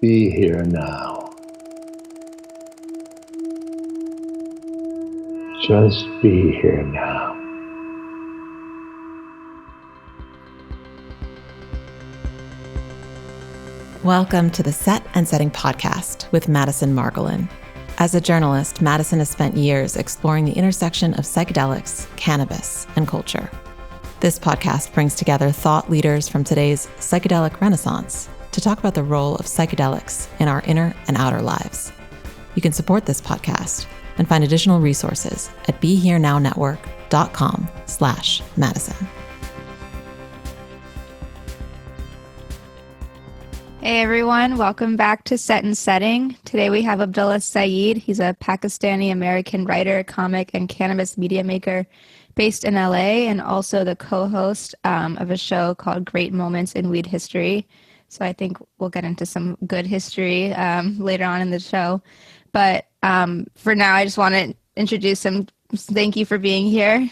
Be here now. Just be here now. Welcome to the Set and Setting podcast with Madison Margolin. As a journalist, Madison has spent years exploring the intersection of psychedelics, cannabis, and culture. This podcast brings together thought leaders from today's psychedelic renaissance to talk about the role of psychedelics in our inner and outer lives. You can support this podcast and find additional resources at BeHereNowNetwork.com/Madison. Hey everyone, welcome back to Set and Setting. Today we have Abdullah Saeed. He's a Pakistani-American writer, comic, and cannabis media maker based in LA, and also the co-host of a show called Great Moments in Weed History. So I think we'll get into some good history later on in the show. But for now, I just want to introduce him. Thank you for being here.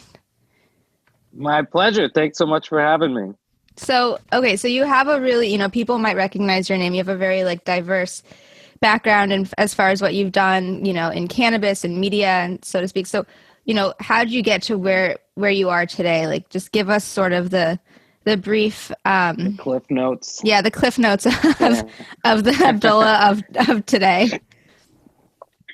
My pleasure. Thanks so much for having me. So you have a really, people might recognize your name. You have a very diverse background and as far as what you've done, in cannabis and media and so to speak. So, how did you get to where you are today? Just give us sort of the brief the Cliff Notes. Yeah, the Cliff Notes of the Abdullah of today.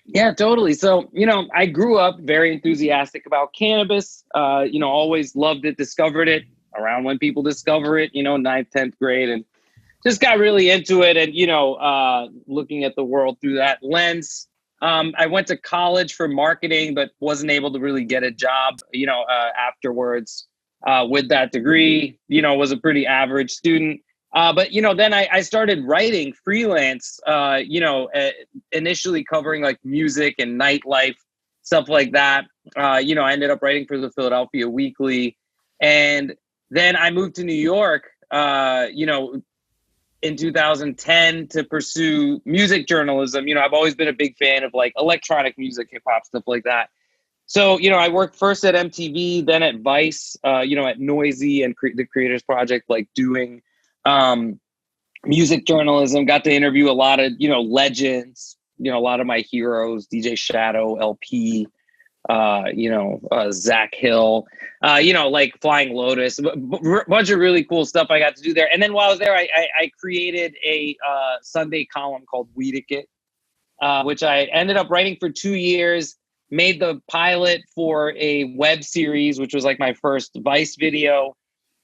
Yeah, totally. So, I grew up very enthusiastic about cannabis, always loved it, discovered it around when people discover it, 9th, 10th grade, and just got really into it and, looking at the world through that lens. I went to college for marketing, but wasn't able to really get a job, afterwards with that degree, was a pretty average student. But, then I started writing freelance, initially covering music and nightlife, stuff like that. I ended up writing for the Philadelphia Weekly. And then I moved to New York, in 2010 to pursue music journalism. I've always been a big fan of electronic music, hip hop, stuff like that. So, I worked first at MTV, then at Vice, at Noisy and the Creators Project, doing music journalism. Got to interview a lot of, legends, a lot of my heroes, DJ Shadow, LP, Zach Hill, Flying Lotus, a bunch of really cool stuff I got to do there. And then while I was there, I created a Sunday column called Weedicket, which I ended up writing for 2 years, made the pilot for a web series, which was my first Vice video.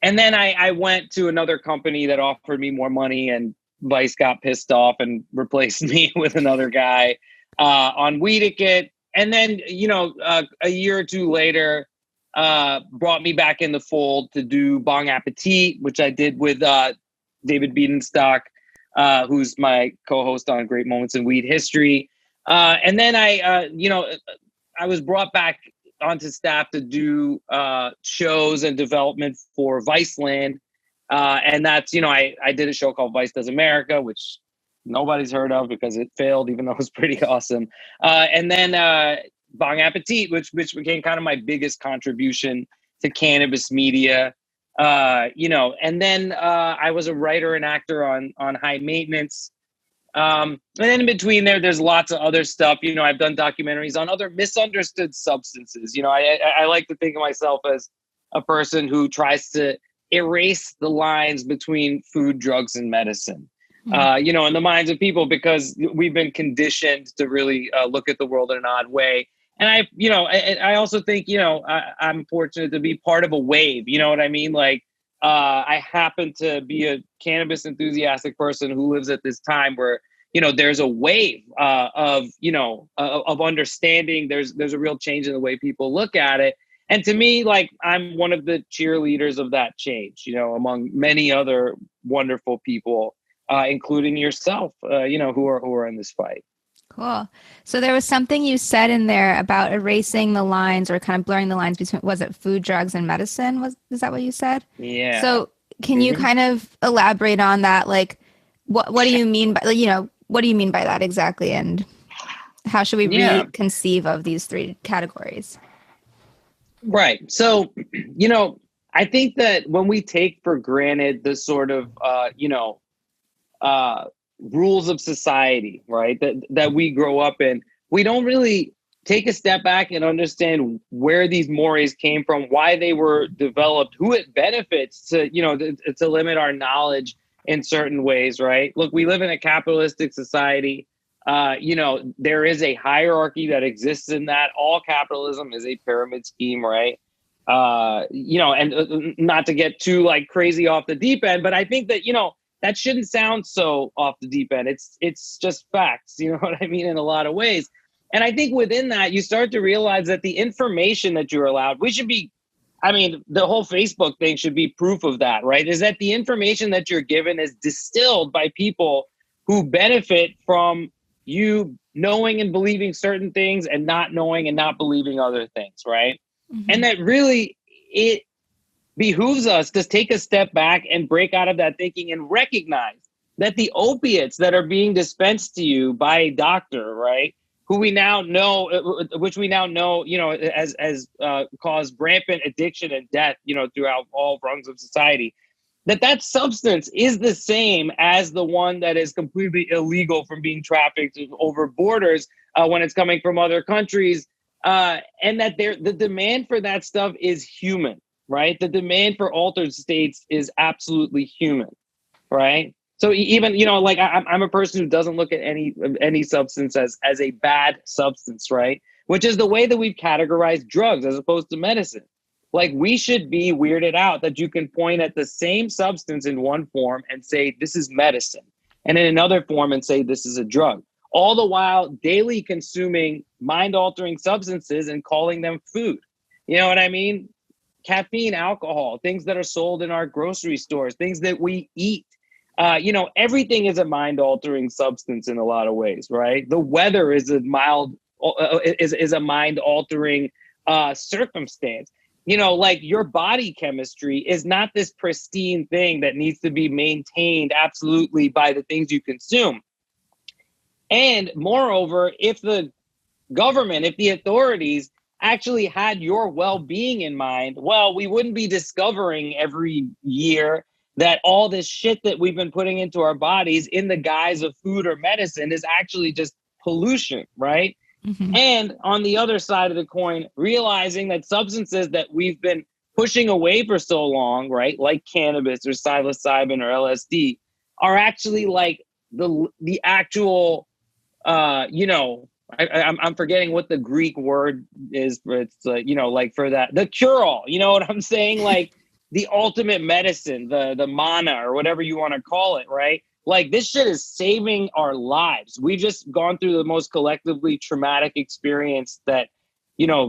And then I went to another company that offered me more money, and Vice got pissed off and replaced me with another guy on Weedicket. And then, a year or two later, brought me back in the fold to do Bong Appetit, which I did with David Biedenstock, who's my co-host on Great Moments in Weed History. And then I was brought back onto staff to do shows and development for Viceland. And that's, I did a show called Vice Does America, which nobody's heard of because it failed, even though it was pretty awesome. And then Bong Appetit, which became kind of my biggest contribution to cannabis media. And then I was a writer and actor on High Maintenance. And then in between there's lots of other stuff. I've done documentaries on other misunderstood substances. I like to think of myself as a person who tries to erase the lines between food, drugs, and medicine. In the minds of people, because we've been conditioned to really look at the world in an odd way. And I also think, I'm fortunate to be part of a wave. You know what I mean? I happen to be a cannabis enthusiastic person who lives at this time where, there's a wave of understanding. There's a real change in the way people look at it. And to me, I'm one of the cheerleaders of that change, among many other wonderful people. Including yourself, who are in this fight. Cool. So there was something you said in there about erasing the lines or kind of blurring the lines between, was it food, drugs, and medicine? Is that what you said? Yeah. So can you kind of elaborate on that? What do you mean by, what do you mean by that exactly? And how should we conceive of these three categories? Right. So, I think that when we take for granted the sort of, rules of society, right? That we grow up in, we don't really take a step back and understand where these mores came from, why they were developed, who it benefits to, to limit our knowledge in certain ways, right? Look, we live in a capitalistic society. There is a hierarchy that exists in that. All capitalism is a pyramid scheme, right? And not to get too like crazy off the deep end, but I think that, that shouldn't sound so off the deep end. It's just facts, you know what I mean, in a lot of ways. And I think within that, you start to realize that the information that you're allowed, the whole Facebook thing should be proof of that, right? Is that the information that you're given is distilled by people who benefit from you knowing and believing certain things and not knowing and not believing other things, right? Mm-hmm. And that really, it behooves us to take a step back and break out of that thinking and recognize that the opiates that are being dispensed to you by a doctor, right, which we now know, as cause rampant addiction and death, throughout all rungs of society, that substance is the same as the one that is completely illegal from being trafficked over borders when it's coming from other countries, and that the demand for that stuff is human, right? The demand for altered states is absolutely human, right? So even, I'm a person who doesn't look at any substance as a bad substance, right? Which is the way that we've categorized drugs as opposed to medicine. Like, we should be weirded out that you can point at the same substance in one form and say, this is medicine, and in another form and say, this is a drug. All the while daily consuming mind-altering substances and calling them food. You know what I mean? Caffeine, alcohol, things that are sold in our grocery stores, things that we eat. Everything is a mind-altering substance in a lot of ways, right? The weather is a mind-altering circumstance. Your body chemistry is not this pristine thing that needs to be maintained absolutely by the things you consume. And moreover, if the government, if the authorities actually had your well-being in mind, well, we wouldn't be discovering every year that all this shit that we've been putting into our bodies in the guise of food or medicine is actually just pollution, right? Mm-hmm. And on the other side of the coin, realizing that substances that we've been pushing away for so long, right, like cannabis or psilocybin or LSD, are actually like the actual, I'm forgetting what the Greek word is, but it's for that, the cure-all. You know what I'm saying? Like the ultimate medicine, the mana or whatever you want to call it, right? Like, this shit is saving our lives. We've just gone through the most collectively traumatic experience that,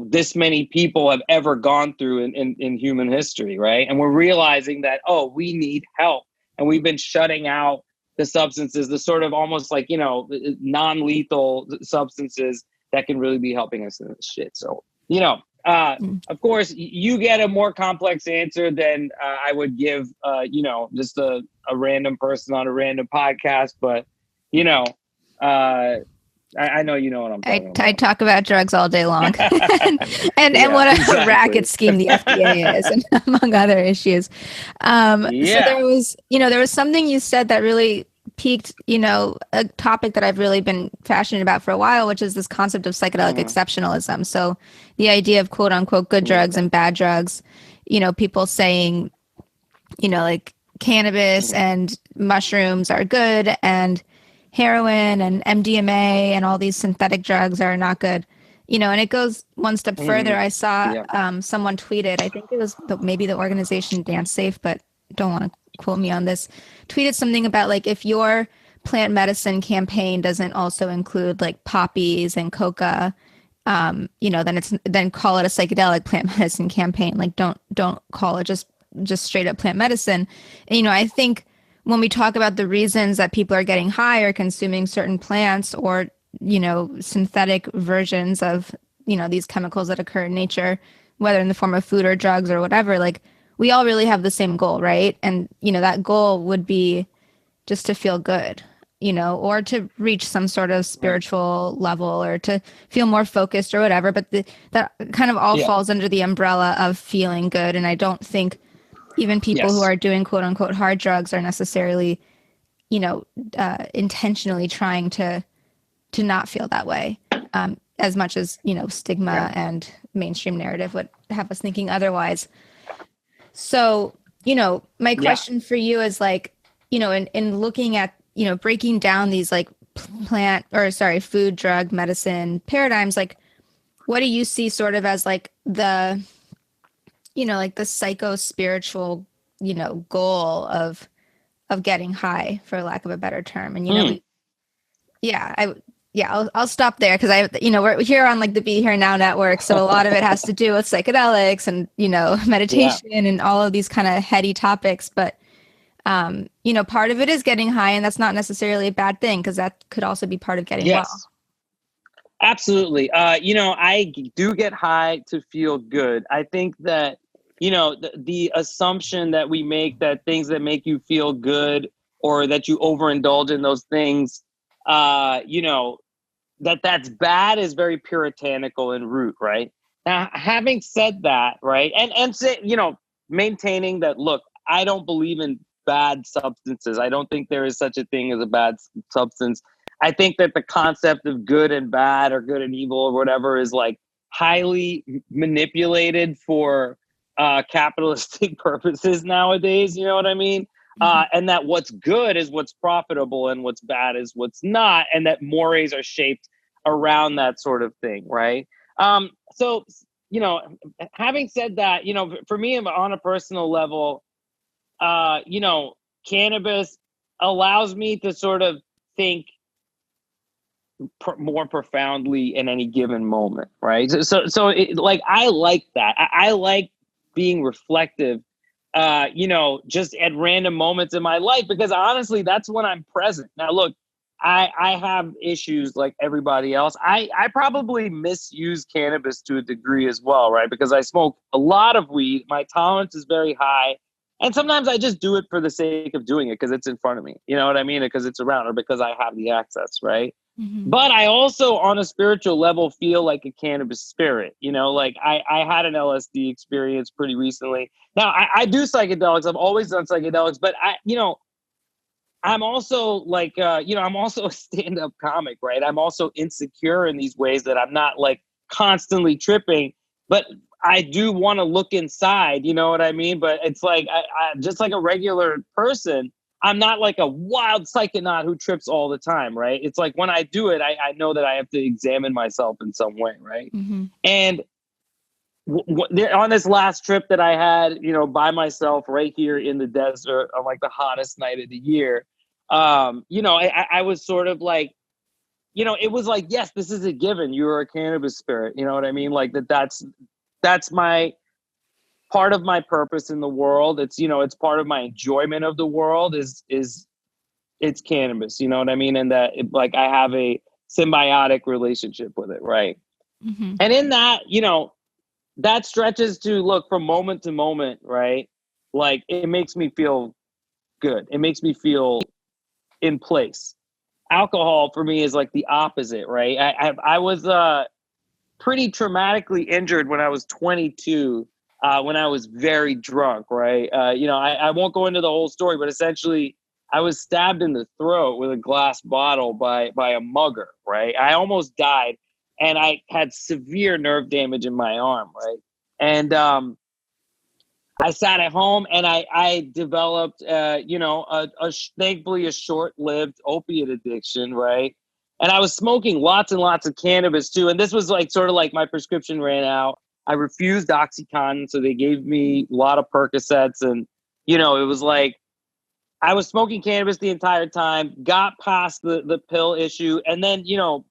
this many people have ever gone through in human history, right? And we're realizing that, we need help. And we've been shutting out the substances, the sort of almost like, non-lethal substances that can really be helping us in this shit. So, of course, you get a more complex answer than I would give, just a random person on a random podcast. But, I know you know what I'm talking about. I talk about drugs all day long and what a racket scheme the FDA is, and among other issues. So there was something you said that really piqued, a topic that I've really been passionate about for a while, which is this concept of psychedelic exceptionalism. So the idea of quote unquote good drugs and bad drugs, people saying, like cannabis and mushrooms are good and heroin and MDMA and all these synthetic drugs are not good, and it goes one step further. I saw someone tweeted, I think it was maybe the organization Dance Safe, but don't want to quote me on this, tweeted something about like, if your plant medicine campaign doesn't also include like poppies and coca, then call it a psychedelic plant medicine campaign. Like don't call it just straight up plant medicine. And, I think when we talk about the reasons that people are getting high or consuming certain plants or, synthetic versions of, these chemicals that occur in nature, whether in the form of food or drugs or whatever, like we all really have the same goal, right? And, that goal would be just to feel good, or to reach some sort of spiritual level or to feel more focused or whatever. But that kind of all falls under the umbrella of feeling good. And I don't think even people who are doing quote unquote hard drugs are necessarily intentionally trying to not feel that way, as much as, stigma and mainstream narrative would have us thinking otherwise. So, my question for you is like, in looking at, breaking down these like food, drug, medicine paradigms, like what do you see sort of as like the, like the psycho-spiritual, goal of getting high, for lack of a better term? And, I'll stop there because we're here on like the Be Here Now network. So a lot of it has to do with psychedelics and, meditation and all of these kind of heady topics. But, part of it is getting high, and that's not necessarily a bad thing because that could also be part of getting well. Absolutely. I do get high to feel good. I think that, the assumption that we make that things that make you feel good or that you overindulge in those things, that's bad is very puritanical in root, right? Now, having said that, right, and say, maintaining that, look, I don't believe in bad substances. I don't think there is such a thing as a bad substance. I think that the concept of good and bad or good and evil or whatever is like highly manipulated for capitalistic purposes nowadays. You know what I mean? And that what's good is what's profitable and what's bad is what's not. And that mores are shaped around that sort of thing. Right. So, having said that, for me on a personal level, cannabis allows me to sort of think more profoundly in any given moment, right? So I like that. I like being reflective, just at random moments in my life, because honestly, that's when I'm present. Now, look, I have issues like everybody else. I probably misuse cannabis to a degree as well, right? Because I smoke a lot of weed. My tolerance is very high. And sometimes I just do it for the sake of doing it because it's in front of me. You know what I mean? Because it's around or because I have the access, right? Mm-hmm. But I also, on a spiritual level, feel like a cannabis spirit. Like I had an LSD experience pretty recently. Now, I do psychedelics. I've always done psychedelics. But I'm also like, I'm also a stand-up comic, right? I'm also insecure in these ways that I'm not like constantly tripping. But I do want to look inside, you know what I mean? But it's like, I just like a regular person, I'm not like a wild psychonaut who trips all the time, right? It's like when I do it, I know that I have to examine myself in some way, right? Mm-hmm. And on this last trip that I had, by myself right here in the desert on like the hottest night of the year, I was sort of like, it was like, yes, this is a given. You're a cannabis spirit. You know what I mean? Like that's my part of my purpose in the world. It's, it's part of my enjoyment of the world is it's cannabis, you know what I mean? And that like I have a symbiotic relationship with it. Right. Mm-hmm. And in that, that stretches to look from moment to moment, right? Like it makes me feel good. It makes me feel in place. Alcohol for me is like the opposite, right? I was pretty traumatically injured when I was 22, when I was very drunk, right? I won't go into the whole story, but essentially I was stabbed in the throat with a glass bottle by a mugger, right? I almost died, and I had severe nerve damage in my arm, right? And I sat at home and I developed, thankfully a short-lived opiate addiction, right? And I was smoking lots and lots of cannabis too. And this was like sort of like my prescription ran out. I refused OxyContin, so they gave me a lot of Percocets. And, it was like I was smoking cannabis the entire time, got past the pill issue. And then,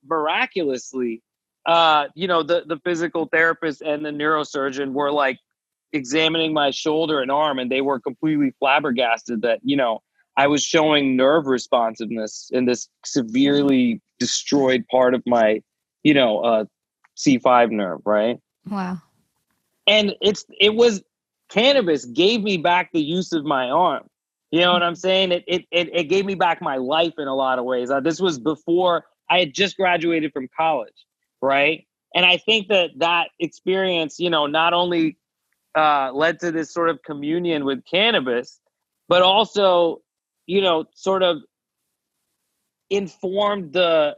miraculously, the physical therapist and the neurosurgeon were like examining my shoulder and arm, and they were completely flabbergasted that, I was showing nerve responsiveness in this severely destroyed part of my, C5 nerve, right? Wow. And it was cannabis gave me back the use of my arm. You know what I'm saying? It gave me back my life in a lot of ways. This was before I had just graduated from college, right? And I think that experience, not only led to this sort of communion with cannabis, but also, sort of informed the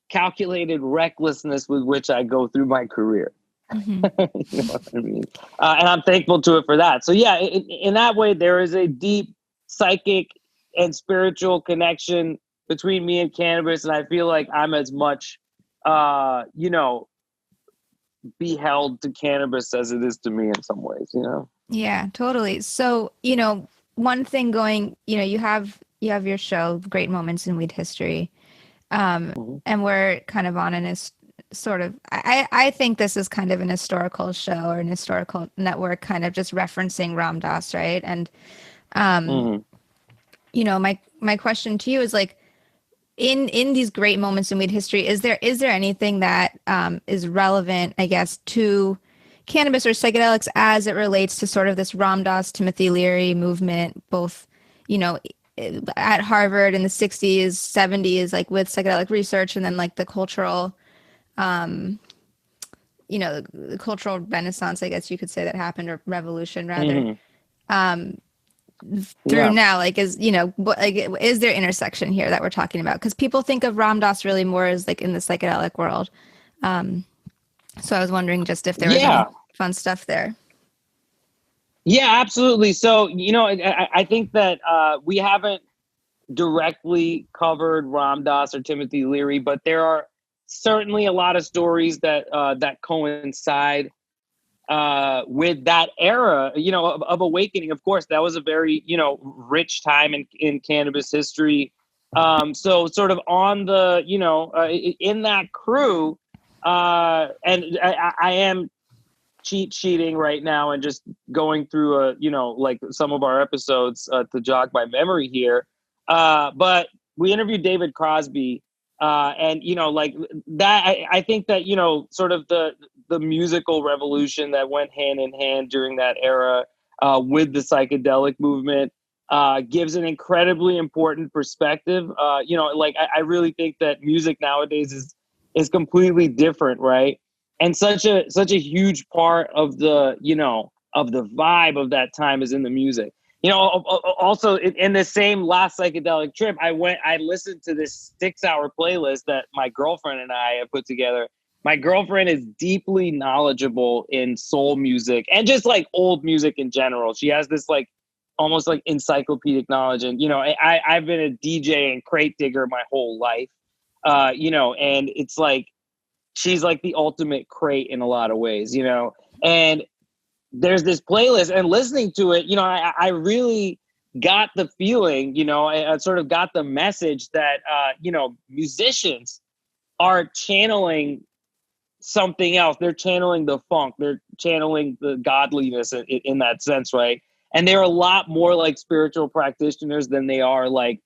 calculated recklessness with which I go through my career. Mm-hmm. You know what I mean? And I'm thankful to it for that. So yeah, in that way, there is a deep psychic and spiritual connection between me and cannabis. And I feel like I'm as much, you know, beheld to cannabis as it is to me in some ways, you know? Yeah, totally. So, you know, one thing going, you know, you have your show, Great Moments in Weed History. And we're kind of on sort of, I think this is kind of an historical show or an historical network kind of just referencing Ram Dass, right? And, you know, my question to you is like, in these great moments in weed history, is there anything that is relevant, I guess, to cannabis or psychedelics as it relates to sort of this Ram Dass, Timothy Leary movement, both, you know, at Harvard in the 60s, 70s, like with psychedelic research, and then like the cultural, you know, the cultural renaissance, I guess you could say, that happened, or revolution rather, through now, like, is, you know, like, is there intersection here that we're talking about? Because people think of Ram Dass really more as like in the psychedelic world. So I was wondering just if there was any fun stuff there. Yeah, absolutely. So, you know, I think that we haven't directly covered Ram Dass or Timothy Leary, but there are certainly a lot of stories that that coincide with that era, you know, of awakening. Of course, that was a very, you know, rich time in cannabis history. So sort of on the, you know, in that crew, and I am cheating right now and just going through you know, like some of our episodes to jog my memory here. But we interviewed David Crosby, and, you know, like that, I think that, you know, sort of the musical revolution that went hand in hand during that era with the psychedelic movement gives an incredibly important perspective. You know, like I really think that music nowadays is completely different, right? And such a huge part of the, you know, of the vibe of that time is in the music. You know, also in the same last psychedelic trip, I listened to this 6-hour playlist that my girlfriend and I have put together. My girlfriend is deeply knowledgeable in soul music and just like old music in general. She has this like almost like encyclopedic knowledge. And, you know, I've been a DJ and crate digger my whole life, you know, and it's like, she's like the ultimate crate in a lot of ways, you know, and there's this playlist, and listening to it, you know, I really got the feeling, you know, I sort of got the message that, you know, musicians are channeling something else. They're channeling the funk. They're channeling the godliness in that sense, right? And they're a lot more like spiritual practitioners than they are like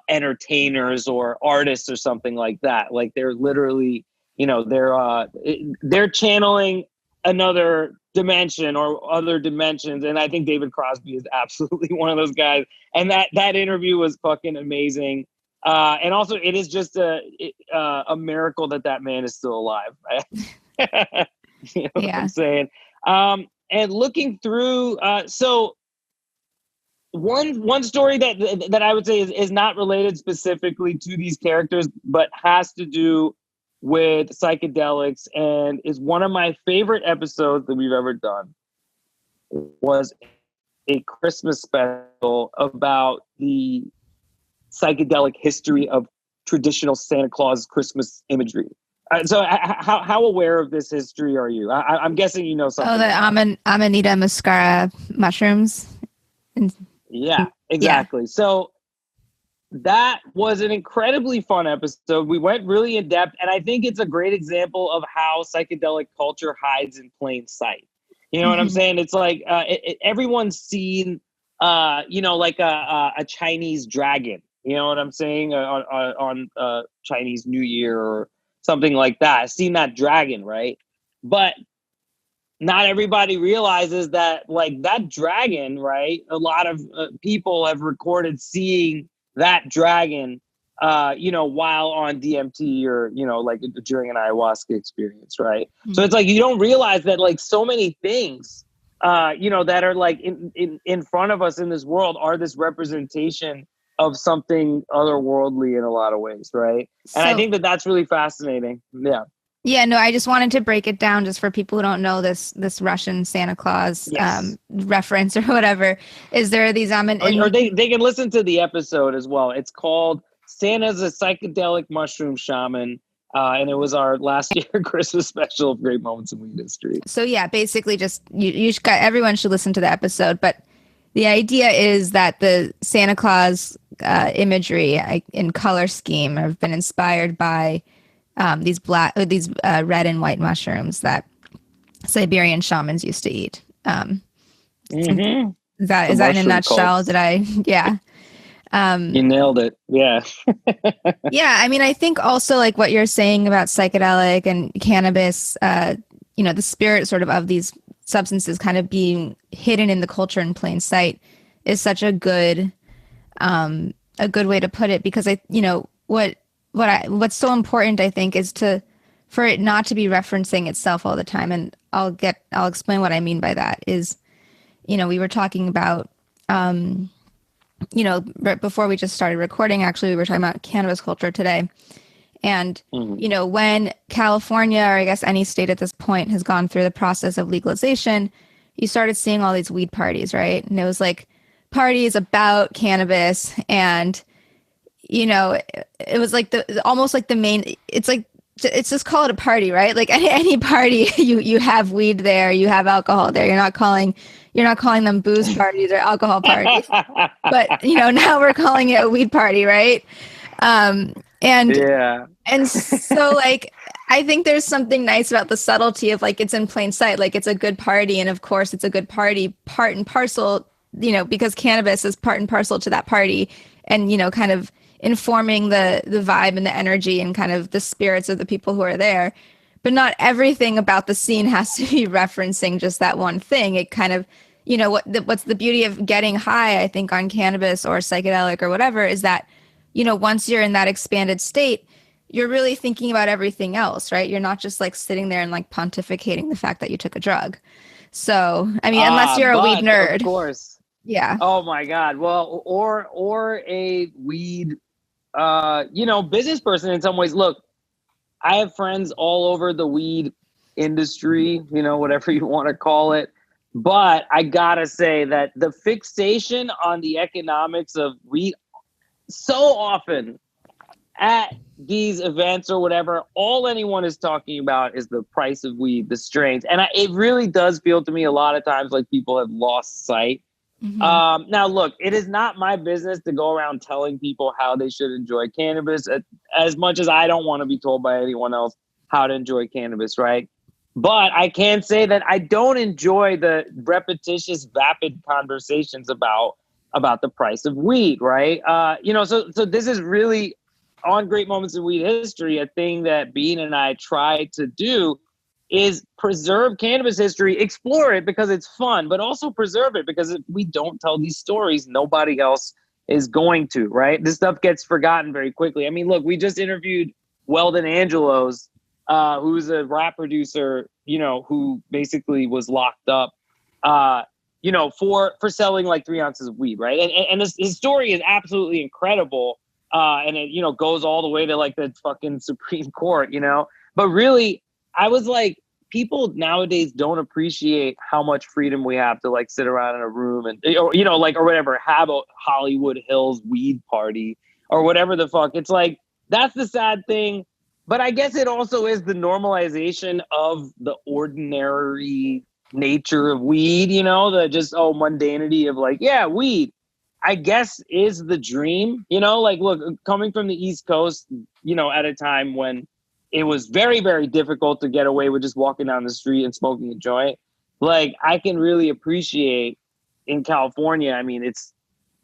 entertainers or artists or something like that. Like they're literally, you know, they're channeling another dimension or other dimensions. And I think David Crosby is absolutely one of those guys. And that interview was fucking amazing. And also it is just a miracle that man is still alive. Right? You know what I'm saying? And looking through, so one story that I would say is not related specifically to these characters, but has to do with psychedelics and is one of my favorite episodes that we've ever done, was a Christmas special about the psychedelic history of traditional Santa Claus Christmas imagery. So how aware of this history are you? I'm guessing you know something. Oh, the Amanita muscara mushrooms. Yeah, exactly. Yeah. So that was an incredibly fun episode. We went really in depth, and I think it's a great example of how psychedelic culture hides in plain sight. You know what I'm saying? It's like everyone's seen, you know, like a Chinese dragon. You know what I'm saying? On Chinese New Year or something like that. I've seen that dragon, right? But not everybody realizes that, like, that dragon, right? A lot of people have recorded seeing that dragon, you know, while on DMT or, you know, like during an ayahuasca experience, right? Mm-hmm. So it's like, you don't realize that, like, so many things, you know, that are like in front of us in this world are this representation of something otherworldly in a lot of ways, right? And I think that that's really fascinating. Yeah. Yeah, no, I just wanted to break it down just for people who don't know this Russian Santa Claus reference or whatever. Is there these or they can listen to the episode as well. It's called Santa's a Psychedelic Mushroom Shaman. And it was our last year Christmas special of Great Moments in Weed History. So yeah, basically just everyone should listen to the episode. But the idea is that the Santa Claus imagery in color scheme have been inspired by these red and white mushrooms that Siberian shamans used to eat. Is that in a nutshell? Cults. Did I? Yeah. You nailed it. Yeah. Yeah. I mean, I think also like what you're saying about psychedelic and cannabis, the spirit sort of these substances kind of being hidden in the culture in plain sight is such a good way to put it, because what's so important, I think, is for it not to be referencing itself all the time. And I'll explain what I mean by that is, we were talking about, right before we just started recording, actually, we were talking about cannabis culture today. And, when California, or I guess any state at this point, has gone through the process of legalization, you started seeing all these weed parties, right? And it was like parties about cannabis, and it was like almost like the main, it's just call it a party, right? Like any party, you have weed there, you have alcohol there. You're not calling them booze parties or alcohol parties, but now we're calling it a weed party, right? And so like, I think there's something nice about the subtlety of like, it's in plain sight, like it's a good party. And of course it's a good party, part and parcel, because cannabis is part and parcel to that party, and, kind of informing the vibe and the energy and kind of the spirits of the people who are there. But not everything about the scene has to be referencing just that one thing. It kind of, what's the beauty of getting high, I think, on cannabis or psychedelic or whatever, is that, once you're in that expanded state, you're really thinking about everything else, right? You're not just like sitting there and like pontificating the fact that you took a drug. So, I mean, unless you're a weed nerd. Of course. Yeah. Oh my God. Well, or a weed, business person in some ways. Look, I have friends all over the weed industry, whatever you want to call it. But I gotta say that the fixation on the economics of weed, so often at these events or whatever, all anyone is talking about is the price of weed, the strains. And it really does feel to me a lot of times like people have lost sight. Mm-hmm. Now, look, it is not my business to go around telling people how they should enjoy cannabis, as much as I don't want to be told by anyone else how to enjoy cannabis, right? But I can say that I don't enjoy the repetitious, vapid conversations about the price of weed, right? So this is really, on Great Moments in Weed History, a thing that Bean and I try to do is preserve cannabis history, explore it because it's fun, but also preserve it because if we don't tell these stories, nobody else is going to, right? This stuff gets forgotten very quickly. I mean, look, we just interviewed Weldon Angelos, who's a rap producer, who basically was locked up, for selling like 3 ounces of weed, right? And his story is absolutely incredible. And it, goes all the way to like the fucking Supreme Court, but really, I was like, people nowadays don't appreciate how much freedom we have to like sit around in a room and, or whatever, have a Hollywood Hills weed party or whatever the fuck. It's like, that's the sad thing. But I guess it also is the normalization of the ordinary nature of weed, the just, mundanity of like, yeah, weed, I guess is the dream, like, look, coming from the East Coast, at a time when it was very, very difficult to get away with just walking down the street and smoking a joint. Like, I can really appreciate in California, I mean, it's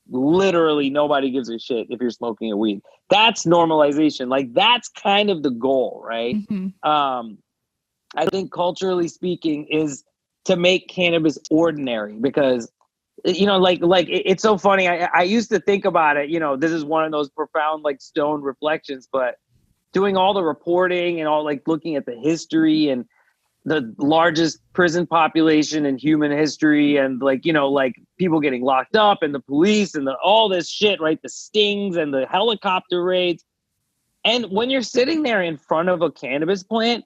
literally nobody gives a shit if you're smoking a weed. That's normalization. Like, that's kind of the goal, right? Mm-hmm. I think culturally speaking is to make cannabis ordinary because, it's so funny. I used to think about it, this is one of those profound, like, stone reflections, but doing all the reporting and all, like, looking at the history and the largest prison population in human history, and like, you know, like people getting locked up and the police and all this shit, right? The stings and the helicopter raids. And when you're sitting there in front of a cannabis plant,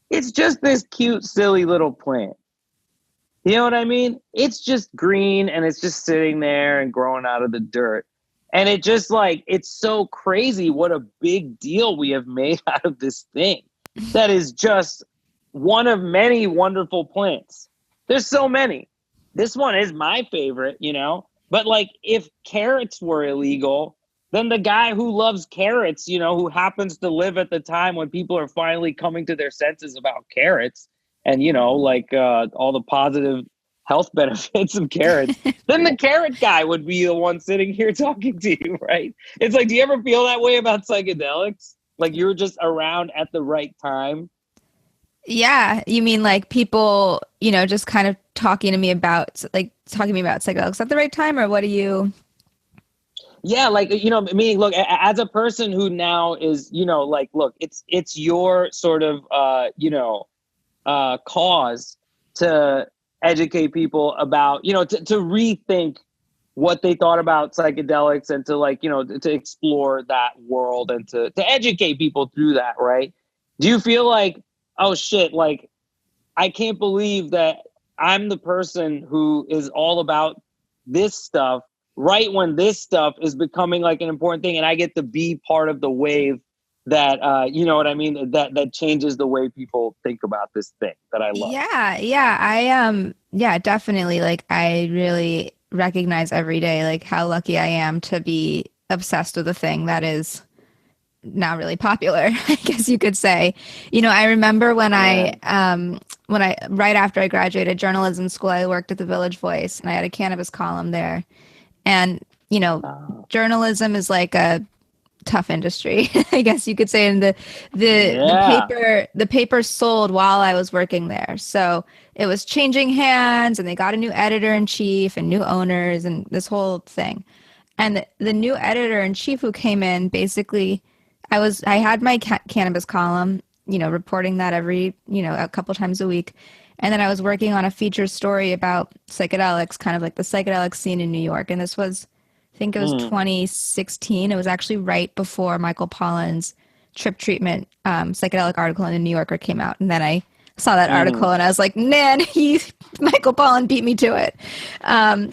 it's just this cute, silly little plant. You know what I mean? It's just green and it's just sitting there and growing out of the dirt. And it just like, it's so crazy what a big deal we have made out of this thing that is just one of many wonderful plants. There's so many. This one is my favorite, you know? But like, if carrots were illegal, then the guy who loves carrots, you know, who happens to live at the time when people are finally coming to their senses about carrots and, you know, like all the positive health benefits of carrots, then the carrot guy would be the one sitting here talking to you, right? It's like, do you ever feel that way about psychedelics? Like you're just around at the right time? Yeah. You mean like people, you know, just kind of talking to me about psychedelics at the right time, or what do you... Yeah, like, you know, meaning, look, as a person who now is, you know, like, look, it's your sort of, cause to educate people about, you know, to rethink what they thought about psychedelics and to like, you know, to explore that world and to educate people through that, right? Do you feel like, oh shit, like, I can't believe that I'm the person who is all about this stuff right when this stuff is becoming like an important thing, and I get to be part of the wave that, you know what I mean, that changes the way people think about this thing that I love. Yeah, definitely. Like, I really recognize every day, like, how lucky I am to be obsessed with a thing that is now really popular, I guess you could say. You know, I remember when I right after I graduated journalism school, I worked at the Village Voice and I had a cannabis column there. And, you know, journalism is like a tough industry, I guess you could say. And the paper sold while I was working there. So it was changing hands and they got a new editor-in-chief and new owners and this whole thing. And the new editor-in-chief who came in, basically, I had my cannabis column, you know, reporting that every, you know, a couple times a week. And then I was working on a feature story about psychedelics, kind of like the psychedelic scene in New York. And this was, I think it was 2016. It was actually right before Michael Pollan's trip treatment psychedelic article in the New Yorker came out. And then I saw that article and I was like, man, Michael Pollan beat me to it.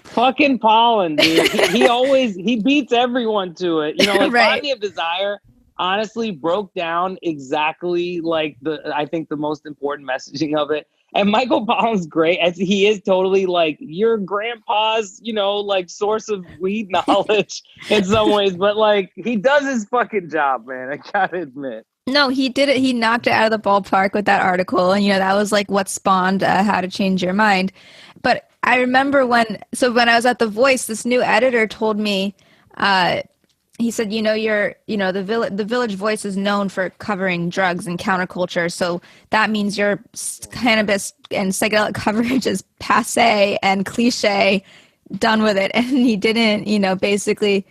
Fucking Pollan, dude. he beats everyone to it. You know, like right. Body of Desire honestly broke down exactly like I think the most important messaging of it. And Michael Pollan's great, as he is totally like your grandpa's, you know, like source of weed knowledge in some ways. But like, he does his fucking job, man. I gotta admit. No, he did it. He knocked it out of the ballpark with that article. And, you know, that was like what spawned How to Change Your Mind. But I remember when I was at The Voice, this new editor told me, he said, you know, the Village Voice is known for covering drugs and counterculture. So that means your cannabis and psychedelic coverage is passé and cliche, done with it. And he didn't, you know, basically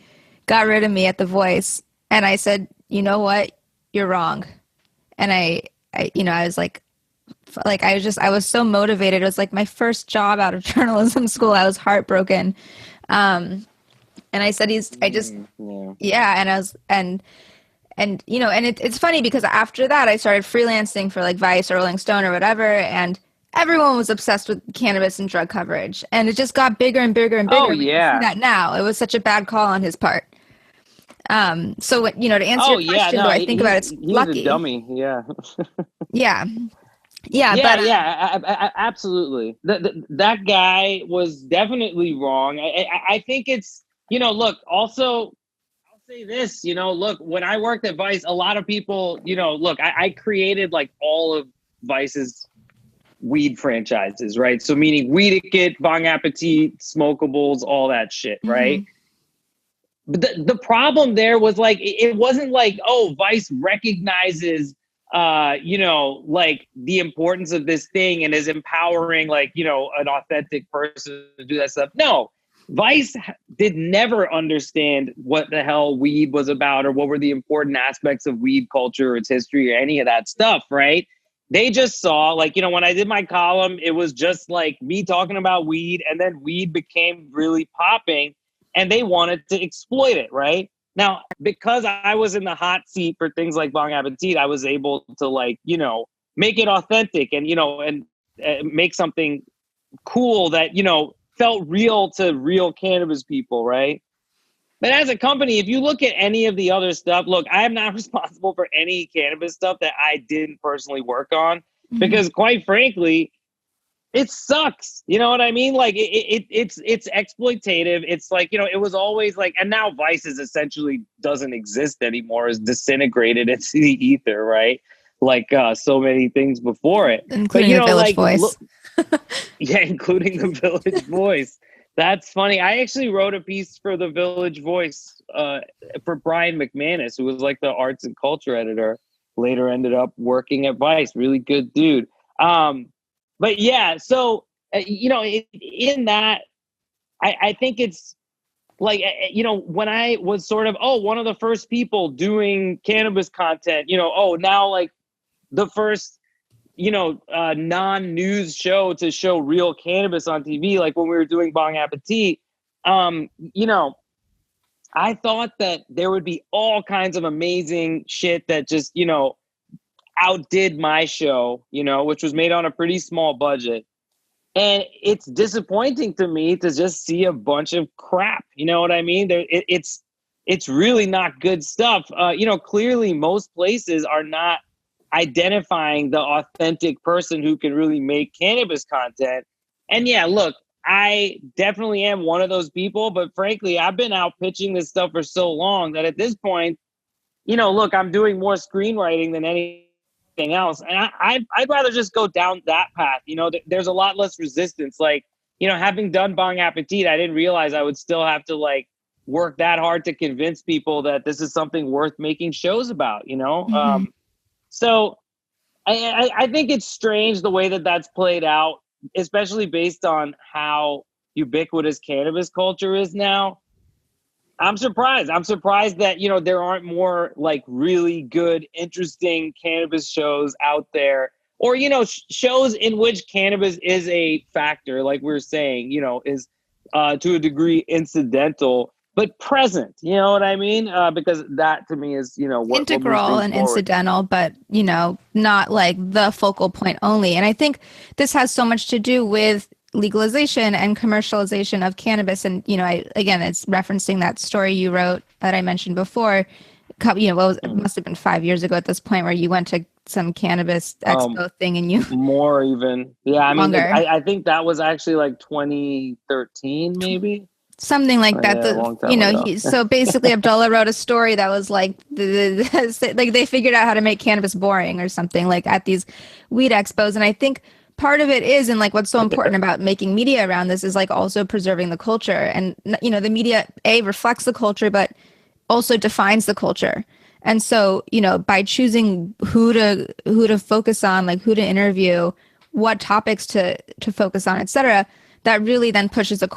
got rid of me at The Voice. And I said, you know what? You're wrong. And I you know, I was like I was so motivated. It was like my first job out of journalism school. I was heartbroken. And I said, and I was, and you know, and it's funny because after that I started freelancing for like Vice or Rolling Stone or whatever. And everyone was obsessed with cannabis and drug coverage. And it just got bigger and bigger and bigger. Oh, yeah. We see that now. It was such a bad call on his part. So, you know, to answer your question, do I think about it's lucky? He's a dummy. Yeah. Yeah. Absolutely. That guy was definitely wrong. I think it's, you know, look, also, I'll say this, you know, look, when I worked at Vice, a lot of people, you know, look, I created like all of Vice's weed franchises, right? So meaning Weediquette, Bong Appetit, Smokables, all that shit, right? But the problem there was like, it wasn't like, oh, Vice recognizes, you know, like the importance of this thing and is empowering like, you know, an authentic person to do that stuff. No. Vice did never understand what the hell weed was about or what were the important aspects of weed culture, its history, or any of that stuff, right? they just saw, like, when I did my column, it was just like me talking about weed, and then weed became really popping, and they wanted to exploit it, right? Now, because I was in the hot seat for things like Bong Appetit, I was able to, like, make it authentic and, make something cool that, felt real to real cannabis people, right? But as a company, if you look at any of the other stuff, look, I am not responsible for any cannabis stuff that I didn't personally work on, because quite frankly, it sucks. You know what I mean? Like it's exploitative. It's like, it was always like, and now Vice is essentially doesn't exist anymore, is disintegrated into the ether, right? Like so many things before it. Including the Village Voice. Yeah, including the Village Voice. That's funny. I actually wrote a piece for the Village Voice for Brian McManus, who was like the arts and culture editor, later ended up working at Vice. Really good dude. But yeah, so, in that, I think it's like, when I was sort of, one of the first people doing cannabis content, now like the first, non-news show to show real cannabis on TV, like when we were doing Bong Appetit, I thought that there would be all kinds of amazing shit that just, outdid my show, which was made on a pretty small budget. And it's disappointing to me to just see a bunch of crap. You know what I mean? It's really not good stuff. Clearly most places are not identifying the authentic person who can really make cannabis content. And yeah, look, I definitely am one of those people, but frankly, I've been out pitching this stuff for so long that at this point, look, I'm doing more screenwriting than anything else. And I'd rather just go down that path. There's a lot less resistance. Like, having done Bong Appetit, I didn't realize I would still have to like work that hard to convince people that this is something worth making shows about, So I think it's strange the way that that's played out, especially based on how ubiquitous cannabis culture is now. I'm surprised. I'm surprised that, there aren't more like really good, interesting cannabis shows out there, or, shows in which cannabis is a factor, like we were saying, is to a degree incidental, but present, you know what I mean? Because that to me is, what integral and forward. incidental, but, not like the focal point only. And I think this has so much to do with legalization and commercialization of cannabis. And, again, it's referencing that story you wrote that I mentioned before. It must have been 5 years ago at this point, where you went to some cannabis expo thing and you more even. Yeah. I mean, longer. I think that was actually like 2013, maybe. Something like that. Yeah, So basically Abdullah wrote a story that was like, like they figured out how to make cannabis boring or something, like at these weed expos. And I think part of it is, and like what's so important about making media around this is like also preserving the culture. And, the media, reflects the culture, but also defines the culture. And so, by choosing who to focus on, like who to interview, what topics to focus on, et cetera, that really then pushes the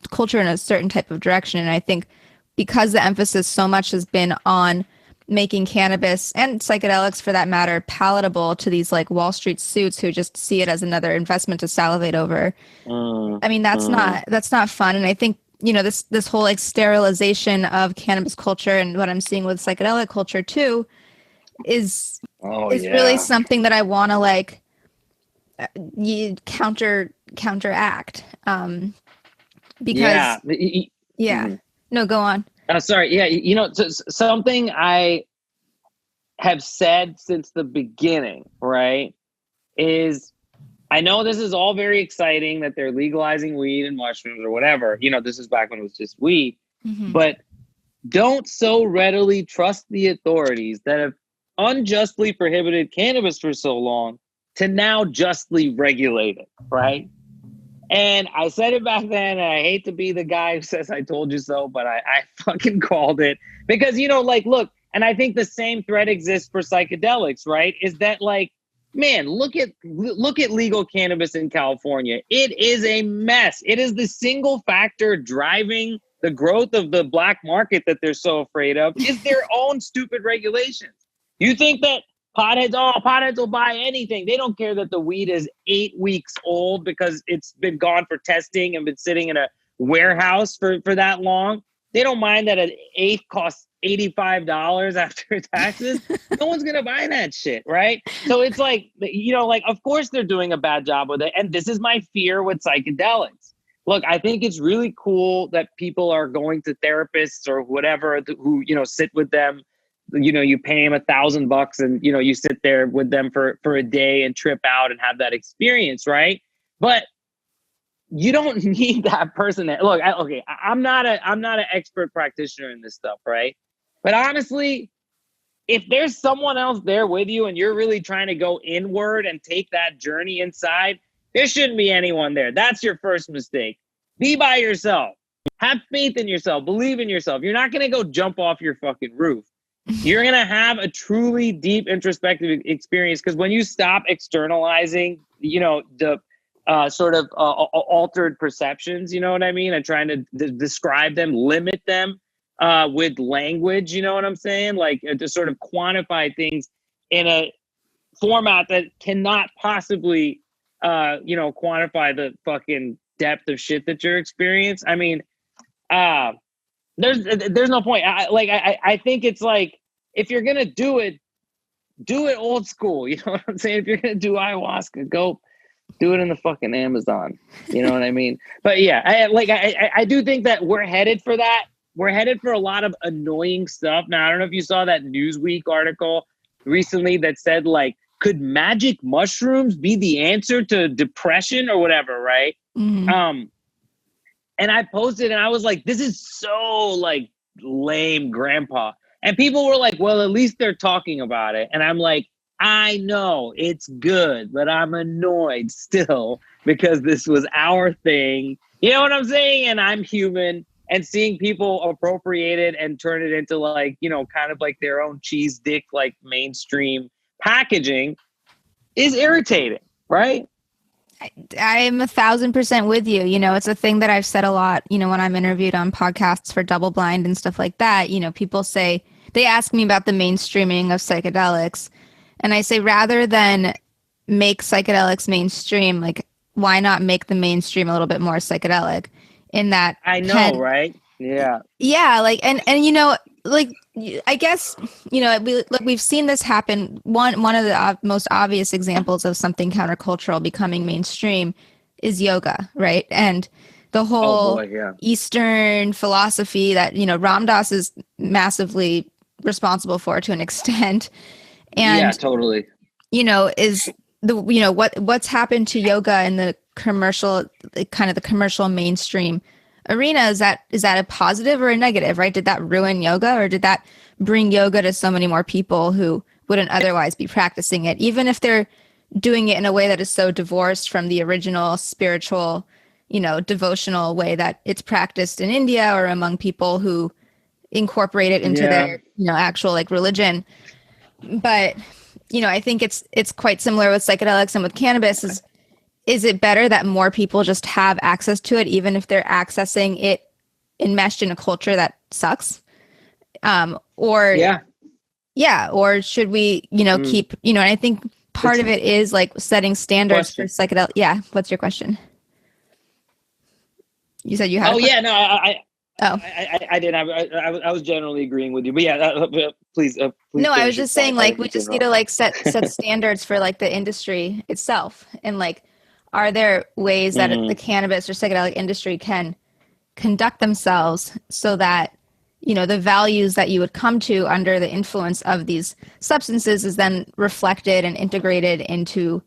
culture in a certain type of direction. And I think because the emphasis so much has been on making cannabis and psychedelics, for that matter, palatable to these like Wall Street suits who just see it as another investment to salivate over. I mean, that's not fun. And I think, this whole like sterilization of cannabis culture, and what I'm seeing with psychedelic culture too, is really something that I want to like counteract. Because no, go on. Sorry. Yeah. Something I have said since the beginning, right, is I know this is all very exciting that they're legalizing weed and mushrooms or whatever. This is back when it was just weed. But don't so readily trust the authorities that have unjustly prohibited cannabis for so long to now justly regulate it, right? And I said it back then, and I hate to be the guy who says I told you so, but I fucking called it. Because, look, and I think the same thread exists for psychedelics, right? Is that like, man, look at legal cannabis in California. It is a mess. It is the single factor driving the growth of the black market that they're so afraid of, is their own stupid regulations. You think that Potheads will buy anything. They don't care that the weed is 8 weeks old because it's been gone for testing and been sitting in a warehouse for that long. They don't mind that an eighth costs $85 after taxes. No one's going to buy that shit, right? So it's like, like, of course they're doing a bad job with it. And this is my fear with psychedelics. Look, I think it's really cool that people are going to therapists or whatever who, sit with them. You pay them $1,000 and, you sit there with them for a day and trip out and have that experience, right? But you don't need that person that, look, I'm not an expert practitioner in this stuff, right? But honestly, if there's someone else there with you and you're really trying to go inward and take that journey inside, there shouldn't be anyone there. That's your first mistake. Be by yourself. Have faith in yourself. Believe in yourself. You're not going to go jump off your fucking roof. You're going to have a truly deep introspective experience, because when you stop externalizing, the sort of altered perceptions, you know what I mean? And trying to describe them, limit them with language, you know what I'm saying? Like to sort of quantify things in a format that cannot possibly, quantify the fucking depth of shit that you're experiencing. I mean, there's no point. I think it's like, if you're going to do it old school. You know what I'm saying? If you're going to do ayahuasca, go do it in the fucking Amazon. You know what I mean? But yeah, I do think that we're headed for that. We're headed for a lot of annoying stuff. Now, I don't know if you saw that Newsweek article recently that said, like, could magic mushrooms be the answer to depression or whatever, right? Mm-hmm. And I posted and I was like, this is so like lame, grandpa. And people were like, well, at least they're talking about it. And I'm like, I know it's good, but I'm annoyed still because this was our thing. You know what I'm saying? And I'm human, and seeing people appropriate it and turn it into like, kind of like their own cheese dick, like mainstream packaging is irritating, right? I'm 1,000% with you. It's a thing that I've said a lot, when I'm interviewed on podcasts for Double Blind and stuff like that. People say, they ask me about the mainstreaming of psychedelics. And I say, rather than make psychedelics mainstream, like, why not make the mainstream a little bit more psychedelic? In that, I know, right? Yeah. Yeah. Like, and like, I guess, we've seen this happen. One of the most obvious examples of something countercultural becoming mainstream is yoga, right? And the whole Eastern philosophy that, Ram Dass is massively responsible for to an extent. And yeah, totally. Is the, what's happened to yoga in the commercial, kind of the commercial mainstream arena? Is that a positive or a negative, right? Did that ruin yoga, or did that bring yoga to so many more people who wouldn't otherwise be practicing it, even if they're doing it in a way that is so divorced from the original spiritual, devotional way that it's practiced in India or among people who incorporate it into their, actual like religion. But, I think it's quite similar with psychedelics and with cannabis. Is it better that more people just have access to it, even if they're accessing it enmeshed in a culture that sucks? Or should we, keep, and I think part of it is like setting standards for psychedelic. Yeah. What's your question? You said you had. I did. I was generally agreeing with you, but yeah, please. No, I was just saying, like, we just need to like set standards for like the industry itself, and like, are there ways that the cannabis or psychedelic industry can conduct themselves so that, the values that you would come to under the influence of these substances is then reflected and integrated into,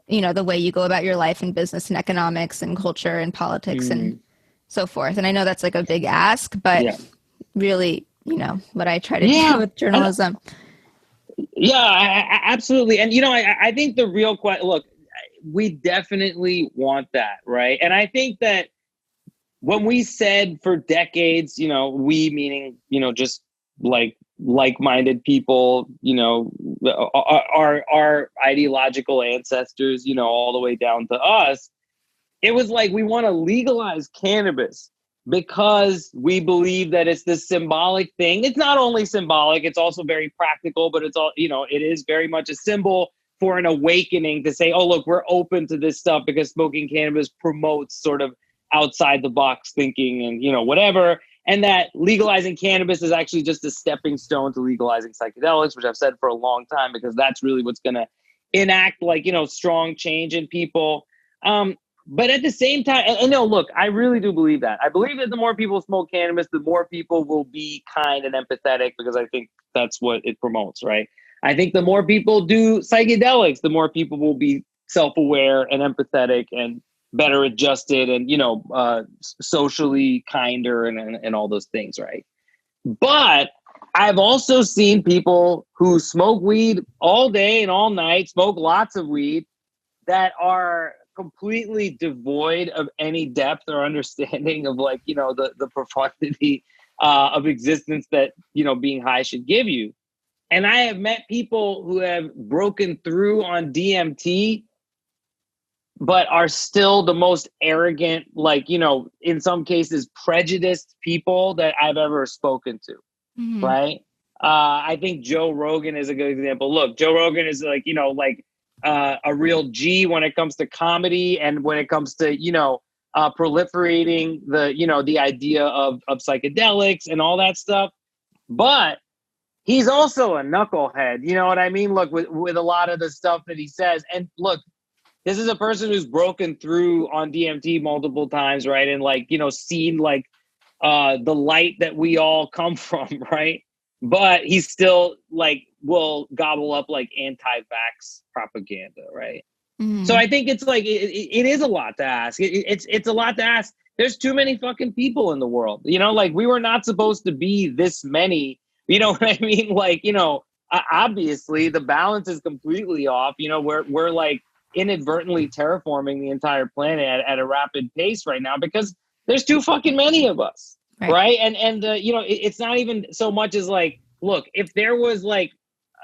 the way you go about your life in business and economics and culture and politics and so forth. And I know that's like a big ask, but really, what I try to do with journalism. Absolutely. And, I think the real question, look, we definitely want that, right? And I think that when we said for decades, we meaning, just like-minded people, our ideological ancestors, all the way down to us, it was like, we want to legalize cannabis, because we believe that it's this symbolic thing. It's not only symbolic, it's also very practical, but it's all, it is very much a symbol for an awakening to say, oh, look, we're open to this stuff because smoking cannabis promotes sort of outside the box thinking and, whatever. And that legalizing cannabis is actually just a stepping stone to legalizing psychedelics, which I've said for a long time, because that's really what's going to enact strong change in people. But at the same time, and no, look, I really do believe that. I believe that the more people smoke cannabis, the more people will be kind and empathetic, because I think that's what it promotes, right? I think the more people do psychedelics, the more people will be self-aware and empathetic and better adjusted and, socially kinder and all those things, right? But I've also seen people who smoke weed all day and all night, smoke lots of weed, that are completely devoid of any depth or understanding of the profundity of existence that being high should give you. And I have met people who have broken through on DMT but are still the most arrogant, in some cases prejudiced people that I've ever spoken to. Mm-hmm. Right. I think Joe Rogan is a good example. Look, Joe Rogan is a real G when it comes to comedy and when it comes to, proliferating the idea of psychedelics and all that stuff. But he's also a knucklehead. You know what I mean? Look, with a lot of the stuff that he says. And look, this is a person who's broken through on DMT multiple times, right? And seen the light that we all come from, right? But he's still will gobble up anti-vax propaganda, right? Mm. So I think it's it is a lot to ask. It's a lot to ask. There's too many fucking people in the world, we were not supposed to be this many, you know what I mean? Obviously the balance is completely off. We're inadvertently terraforming the entire planet at a rapid pace right now because there's too fucking many of us. Right. And it's not even so much as look, if there was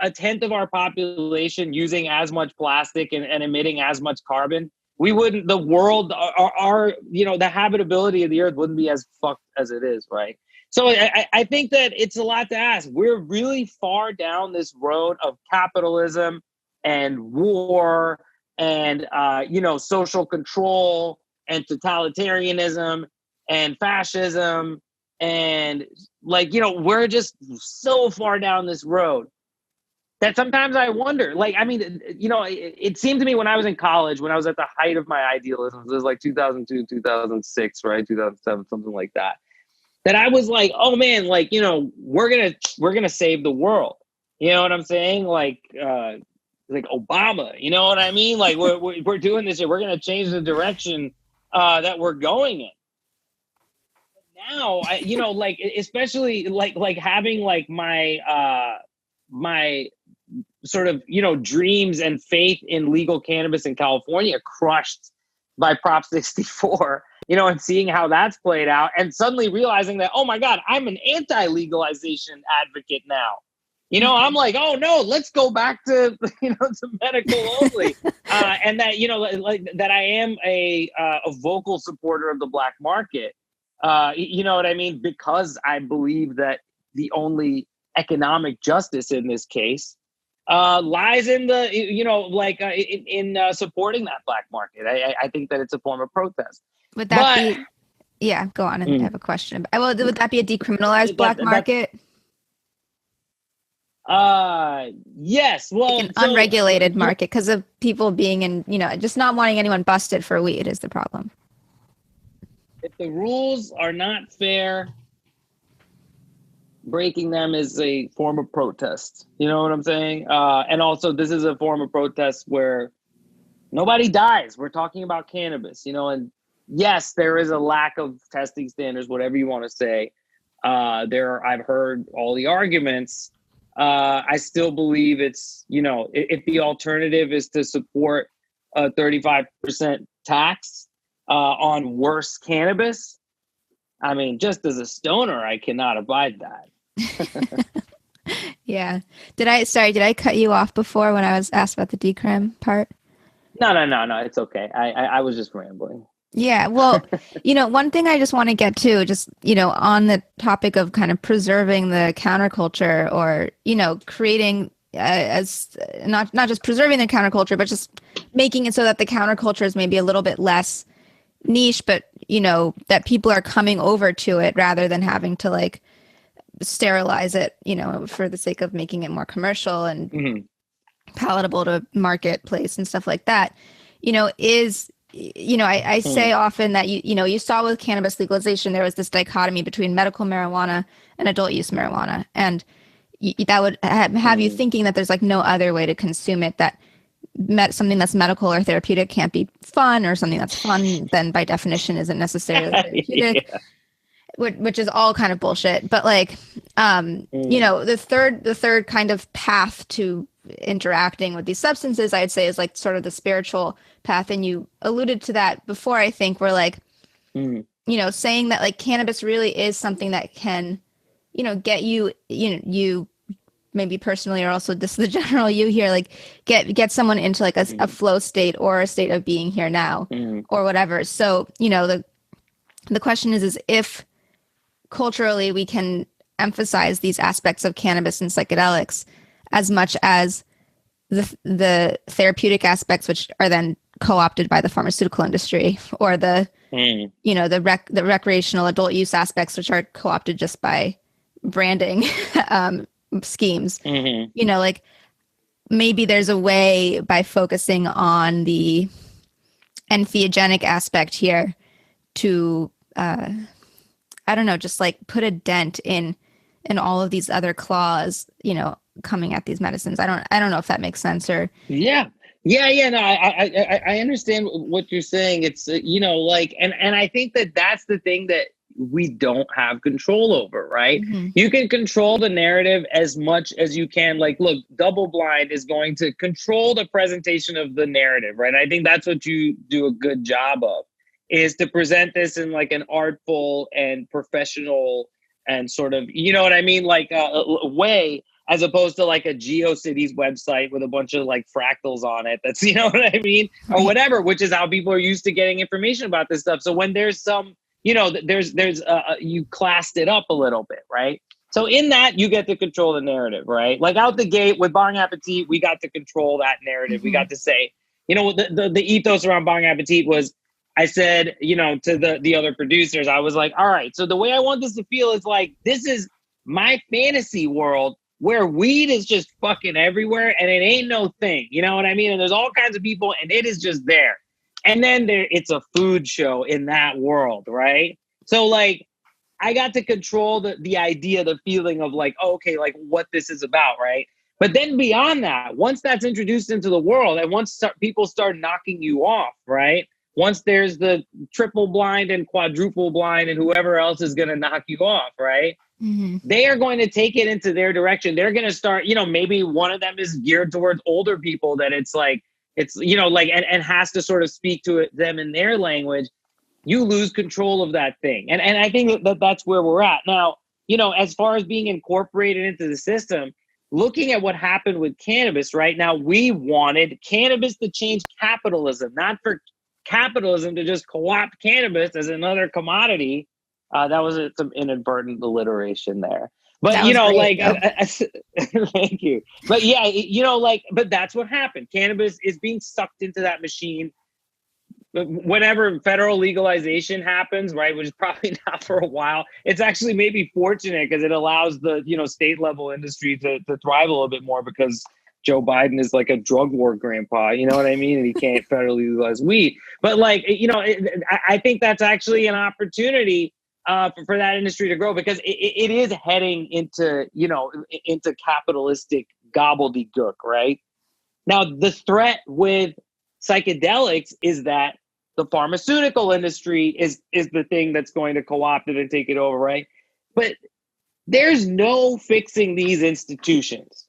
a tenth of our population using as much plastic and emitting as much carbon, we wouldn't, the world, our the habitability of the earth wouldn't be as fucked as it is. Right. So I think that it's a lot to ask. We're really far down this road of capitalism and war and, social control and totalitarianism and fascism. And we're just so far down this road that sometimes I wonder, it seemed to me when I was in college, when I was at the height of my idealism, it was 2002, 2006, right? 2007, something like that. That I was oh man, we're going to save the world. You know what I'm saying? Obama, you know what I mean? We're doing this, we're going to change the direction that we're going in. Now, especially having my sort of, dreams and faith in legal cannabis in California crushed by Prop 64, and seeing how that's played out and suddenly realizing that, oh my God, I'm an anti-legalization advocate now. I'm oh no, let's go back to, to medical only. And that, that I am a vocal supporter of the black market. You know what I mean? Because I believe that the only economic justice in this case lies in the, in supporting that black market. I think that it's a form of protest. Would that be, yeah, go on. I have a question. Would that be a decriminalized black market? Yes. Well, an unregulated market because of people being in, just not wanting anyone busted for weed is the problem. If the rules are not fair, breaking them is a form of protest. You know what I'm saying? And also, this is a form of protest where nobody dies. We're talking about cannabis, and yes, there is a lack of testing standards, whatever you want to say. I've heard all the arguments. I still believe it's, if the alternative is to support a 35% tax on worse cannabis, I mean, just as a stoner, I cannot abide that. Yeah. Did I cut you off before when I was asked about the decrim part? No, it's okay. I was just rambling. Yeah, well, one thing I just want to get to, just, on the topic of kind of preserving the counterculture, or, creating as not just preserving the counterculture, but just making it so that the counterculture is maybe a little bit less niche, but, that people are coming over to it rather than having to like sterilize it, for the sake of making it more commercial and palatable to marketplace and stuff like that, is, I say often that, you saw with cannabis legalization, there was this dichotomy between medical marijuana and adult use marijuana. And that would have you thinking that there's like no other way to consume it, that something that's medical or therapeutic can't be fun, or something that's fun then by definition isn't necessarily therapeutic. Yeah. Which is all kind of bullshit. But like, the third kind of path to interacting with these substances, I'd say, is like sort of the spiritual path. And you alluded to that before, I think, where like, saying that like cannabis really is something that can, get you, you maybe personally, or also just the general you here, like get someone into like a flow state or a state of being here now or whatever. So, the question is if culturally we can emphasize these aspects of cannabis and psychedelics as much as the therapeutic aspects, which are then co-opted by the pharmaceutical industry, or the the recreational adult use aspects, which are co-opted just by branding schemes. Like maybe there's a way, by focusing on the entheogenic aspect here, to I don't know, just like put a dent in all of these other claws, coming at these medicines. I don't know if that makes sense, or. Yeah. No, I understand what you're saying. It's, like, and I think that's the thing that we don't have control over, right? You can control the narrative as much as you can. Like, look, Double Blind is going to control the presentation of the narrative, right? I think that's what you do a good job of, is to present this in like an artful and professional and sort of, what I mean? Like a way, as opposed to like a GeoCities website with a bunch of like fractals on it. That's, what I mean? Or whatever, which is how people are used to getting information about this stuff. So when there's some, there's you classed it up a little bit, right? So in that, you get to control the narrative, right? Like out the gate with Bong Appetit, we got to control that narrative. We got to say, the ethos around Bong Appetit was, I said, to the other producers, I was like, all right, so the way I want this to feel is like, this is my fantasy world where weed is just fucking everywhere and it ain't no thing. You know what I mean? And there's all kinds of people and it is just there. And then it's a food show in that world, right? So like, I got to control the idea, the feeling of like, okay, like what this is about, right? But then beyond that, once that's introduced into the world and once people start knocking you off, right? Once there's the triple blind and quadruple blind and whoever else is going to knock you off, right? They are going to take it into their direction. They're going to start, maybe one of them is geared towards older people that it's like, and has to sort of speak to them in their language. You lose control of that thing. And I think that's where we're at now. As far as being incorporated into the system, looking at what happened with cannabis right now, we wanted cannabis to change capitalism, not for capitalism to just co-opt cannabis as another commodity. That was some inadvertent alliteration there. But, thank you. But yeah, but that's what happened. Cannabis is being sucked into that machine. Whenever federal legalization happens, right, which is probably not for a while, it's actually maybe fortunate because it allows the, state level industry to thrive a little bit more, because Joe Biden is like a drug war grandpa, you know what I mean? And he can't federally legalize weed. But like, I think that's actually an opportunity for that industry to grow, because it is heading into, into capitalistic gobbledygook, right? Now, the threat with psychedelics is that the pharmaceutical industry is the thing that's going to co-opt it and take it over, right? But there's no fixing these institutions.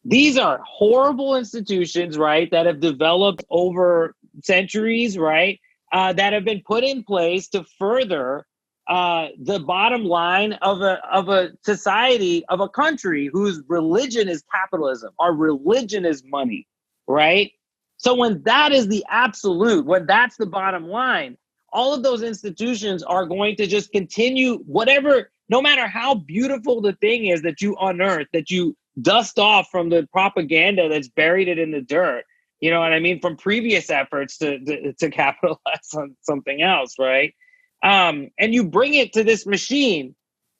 These are horrible institutions, right, that have developed over centuries, right, that have been put in place to further the bottom line of a society, of a country whose religion is capitalism. Our religion is money, right? So when that is the absolute, when that's the bottom line, all of those institutions are going to just continue whatever, no matter how beautiful the thing is that you unearth, that you dust off from the propaganda that's buried it in the dirt. You know what I mean? From previous efforts to capitalize on something else, right? And you bring it to this machine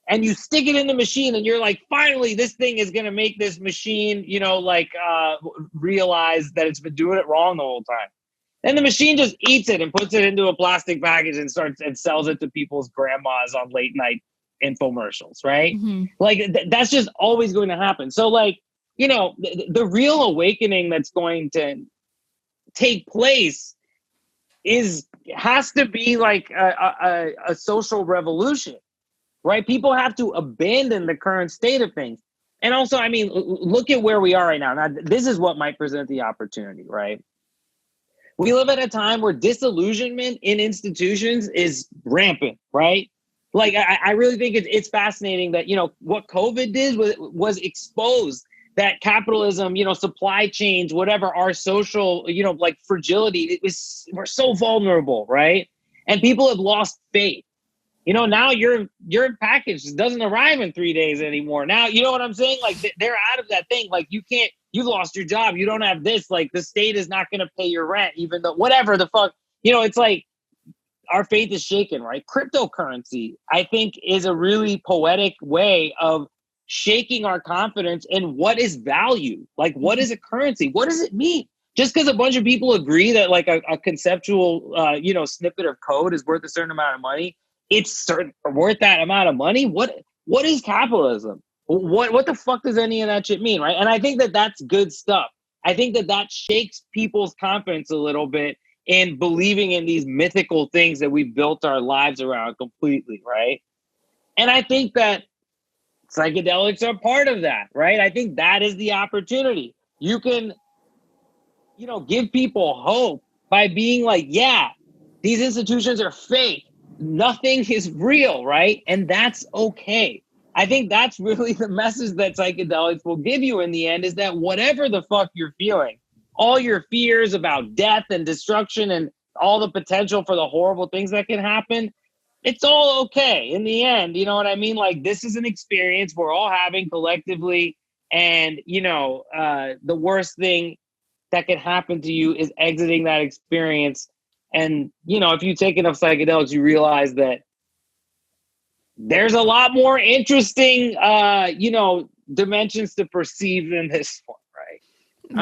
and you stick it in the machine and you're like, finally, this thing is going to make this machine, realize that it's been doing it wrong the whole time. And the machine just eats it and puts it into a plastic package and starts and sells it to people's grandmas on late night infomercials, right? Mm-hmm. Like that's just always going to happen. So like, the real awakening that's going to take place has to be like a social revolution, right? People have to abandon the current state of things. And also, I mean, look at where we are right now. Now, this is what might present the opportunity, right? We live at a time where disillusionment in institutions is rampant, right? Like, I really think it's fascinating that, what COVID did was expose that capitalism, supply chains, whatever, our social, like fragility, we're so vulnerable, right? And people have lost faith. Now your package doesn't arrive in 3 days anymore. Now, you know what I'm saying? Like they're out of that thing. Like you've lost your job. You don't have this, like the state is not going to pay your rent, even though whatever the fuck, it's like our faith is shaken, right? Cryptocurrency, I think, is a really poetic way of shaking our confidence in what is value. Like, what is a currency? What does it mean? Just because a bunch of people agree that like a conceptual, snippet of code is worth a certain amount of money, it's worth that amount of money. What is capitalism? What the fuck does any of that shit mean, right? And I think that that's good stuff. I think that shakes people's confidence a little bit in believing in these mythical things that we built our lives around completely, right? And I think that psychedelics are part of that, right? I think that is the opportunity. You can, give people hope by being like, yeah, these institutions are fake. Nothing is real, right? And that's okay. I think that's really the message that psychedelics will give you in the end, is that whatever the fuck you're feeling, all your fears about death and destruction and all the potential for the horrible things that can happen, it's all okay in the end. You know what I mean? Like, this is an experience we're all having collectively. And, the worst thing that can happen to you is exiting that experience. And, if you take enough psychedelics, you realize that there's a lot more interesting, dimensions to perceive than this one, right?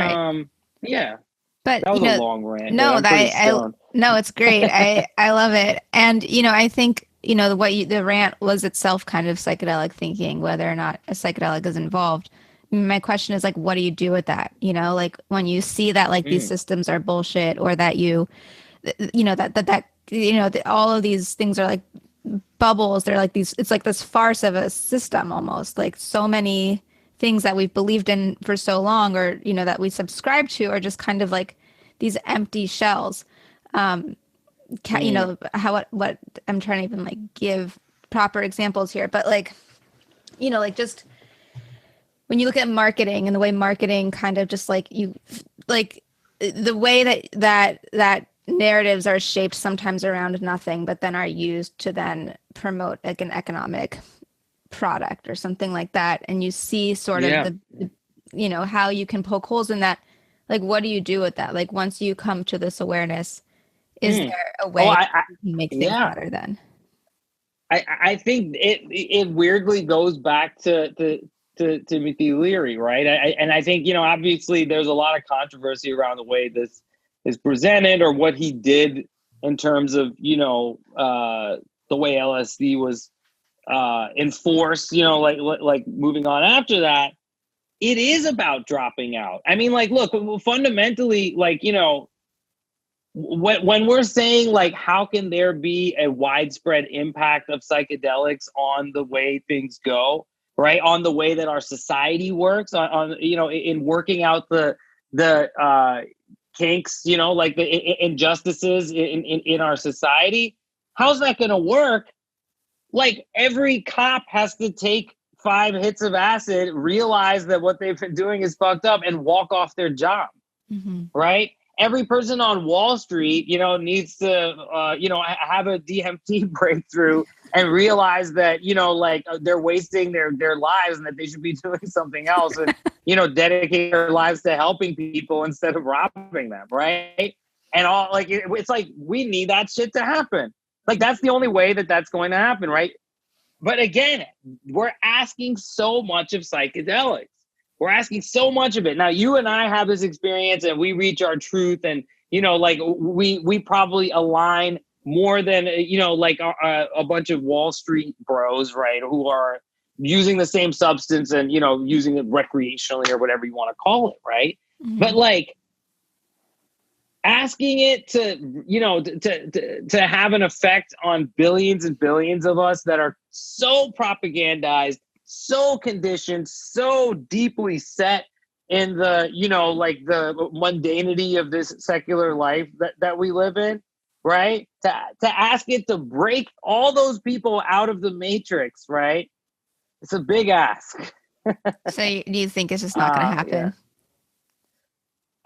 Right. Yeah. But that was a long rant. No, no, it's great. I love it. And, I think, the rant was itself kind of psychedelic thinking, whether or not a psychedelic is involved. My question is like, what do you do with that? Like when you see that like these systems are bullshit, or that all of these things are like bubbles. They're like it's like this farce of a system almost, like so many things that we've believed in for so long, or, that we subscribe to, are just kind of like these empty shells. What I'm trying to even like give proper examples here, but like, just when you look at marketing and the way marketing kind of just like the way that narratives are shaped sometimes around nothing, but then are used to then promote like an economic product or something like that. And you see sort of the how you can poke holes in that. Like, what do you do with that? Like, once you come to this awareness, is there a way to make things better then? I think it weirdly goes back to Timothy Leary, right? And I think, obviously there's a lot of controversy around the way this is presented, or what he did in terms of, the way LSD was enforced, like moving on after that. It is about dropping out. I mean, like, look, fundamentally, like, when we're saying like, how can there be a widespread impact of psychedelics on the way things go, right? On the way that our society works, on in working out the kinks, like the injustices in our society. How's that going to work? Like, every cop has to take 5 hits of acid, realize that what they've been doing is fucked up, and walk off their job, right? every person on Wall Street, needs to, have a DMT breakthrough and realize that, they're wasting their lives and that they should be doing something else and, dedicate their lives to helping people instead of robbing them. Right. And all it's like, we need that shit to happen. Like, that's the only way that that's going to happen. Right. But again, we're asking so much of psychedelics. We're asking so much of it. Now, you and I have this experience and we reach our truth and, we probably align more than, a bunch of Wall Street bros, right, who are using the same substance and, using it recreationally or whatever you want to call it, right? Mm-hmm. But asking it to have an effect on billions and billions of us that are so propagandized, so conditioned, so deeply set in the, the mundanity of this secular life that we live in, right? To ask it to break all those people out of the matrix, right? It's a big ask. So do you think it's just not going to happen? Yeah.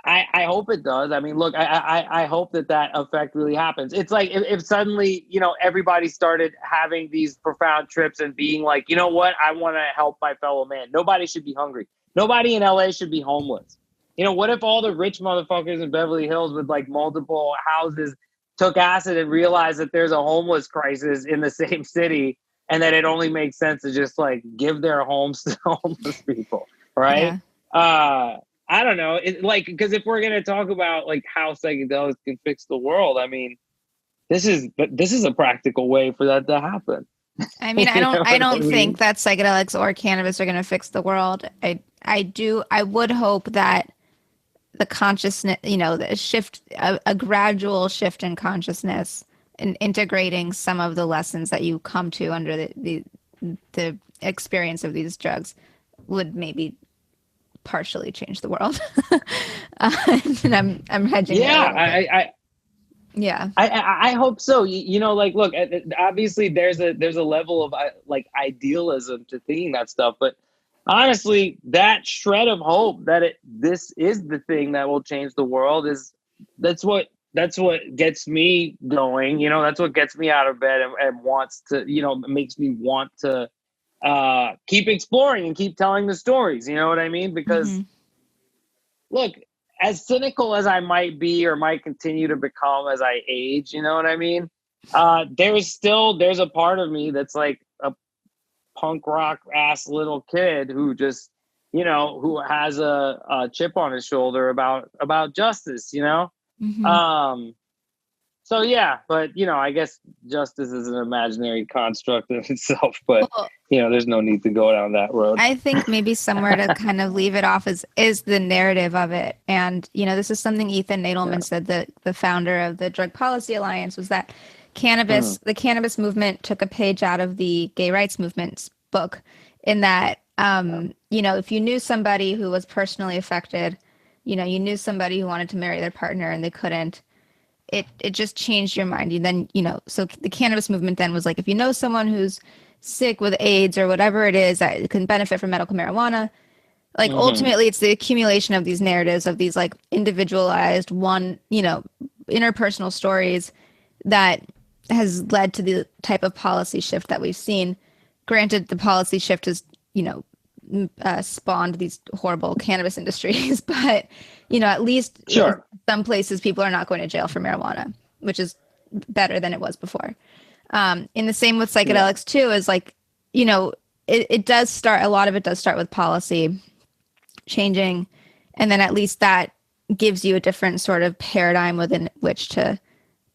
I hope it does. I mean, look, I hope that effect really happens. It's like if suddenly, everybody started having these profound trips and being like, you know what, I want to help my fellow man. Nobody should be hungry. Nobody in LA should be homeless. What if all the rich motherfuckers in Beverly Hills with multiple houses took acid and realized that there's a homeless crisis in the same city and that it only makes sense to just give their homes to homeless people, right? Yeah. I don't know. Because if we're going to talk about how psychedelics can fix the world, I mean, this is a practical way for that to happen. I mean, I don't think that psychedelics or cannabis are going to fix the world. I would hope that the consciousness, the shift, a gradual shift in consciousness and integrating some of the lessons that you come to under the experience of these drugs would maybe partially change the world. And I'm hedging. Yeah, yeah, I hope so. Look, obviously there's a level of idealism to thinking that stuff, but honestly, that shred of hope that this is the thing that will change the world that's what gets me going. That's what gets me out of bed and wants to, makes me want to keep exploring and keep telling the stories. You know what I mean? Because look, as cynical as I might be or might continue to become as I age, you know what I mean? There's a part of me that's like a punk rock ass little kid who just, who has a chip on his shoulder about justice, So yeah, but I guess justice is an imaginary construct in itself, but there's no need to go down that road. I think maybe somewhere to kind of leave it off is the narrative of it. And, this is something Ethan Nadelman said, the founder of the Drug Policy Alliance, was that the cannabis movement took a page out of the gay rights movement's book in that, if you knew somebody who was personally affected, you knew somebody who wanted to marry their partner and they couldn't, it just changed your mind. And then, so the cannabis movement then was like, if you know someone who's sick with AIDS or whatever it is that can benefit from medical marijuana, ultimately it's the accumulation of these narratives of these individualized interpersonal stories that has led to the type of policy shift that we've seen. Granted, the policy shift has, spawned these horrible cannabis industries, but at least some places people are not going to jail for marijuana, which is better than it was before. In the same with psychedelics too, is it does start, a lot of it does start with policy changing, and then at least that gives you a different sort of paradigm within which to